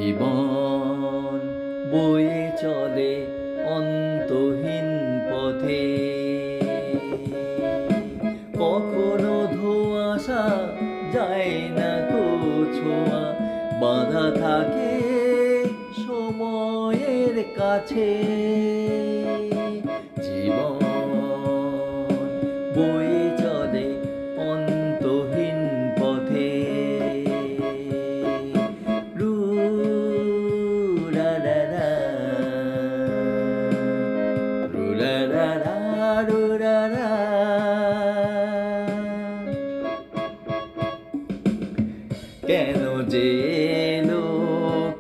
জীবন বয়ে চলে অন্তহীন পথে, কখনো ধোঁয়াশা যায় না কো ছোঁয়া, বাধা থাকে সময়ের কাছে। জীবন বয়ে চলে অন্তহীন পথে, রু রা রা রা, রু রা রা রা, রু রা রা। কেন যে এলো,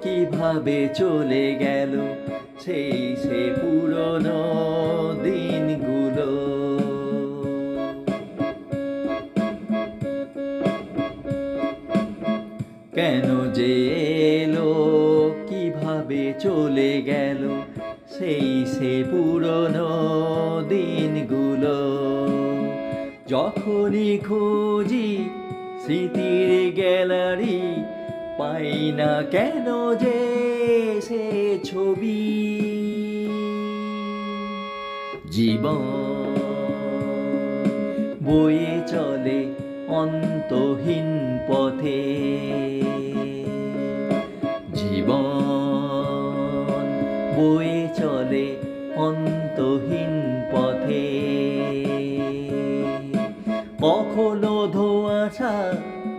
কিভাবে চলে গেল সে পুরনো দিনগুলো। কেন যে এলো, কিভাবে চলে গেল সে পুরনো দিনগুলো। যখনই খুঁজি স্মৃতির গ্যালারি, পাই না কেন যে সে ছবি। জীবন বয়ে চলে অন্তহীন পথে, জীবন বয়ে চলে অন্তহীন পথে। কখনো ধোঁয়াশা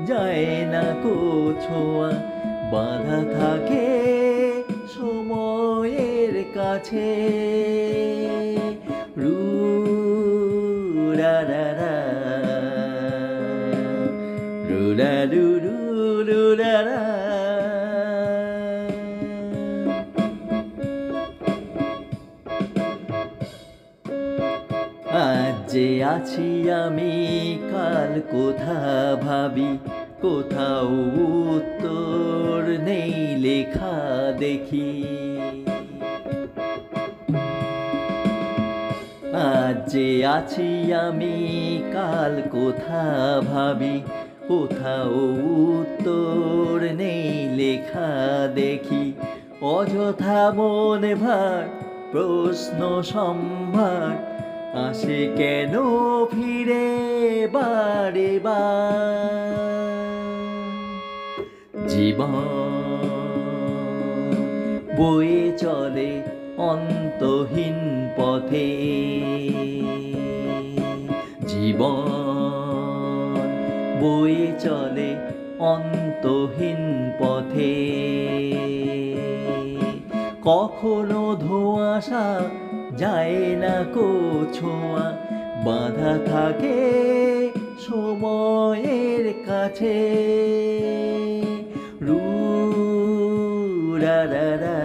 যায় না কো ছোঁয়া, বাধা থাকে সময়ের কাছে। রু রা রা রা, রু রা রু রু, রু রা রা। আজ যে আছি আমি, কাল কোথা ভাবি, কোথাও উত্তর নেই লেখা দেখি। আজ যে আছি আমি, কাল কোথা ভাবি, কোথাও উত্তর নেই লেখা দেখি। অযথা মনে ভার, প্রশ্ন সম্ভার, আসে কেন ফিরে বারে বার। জীবন বয়ে চলে অন্তহীন পথে, জীবন বয়ে চলে অন্তহীন পথে। কখনো ধোঁয়াশা যায় না কো ছোঁয়া, বাধা থাকে সময়ের কাছে। রু রা রা রা,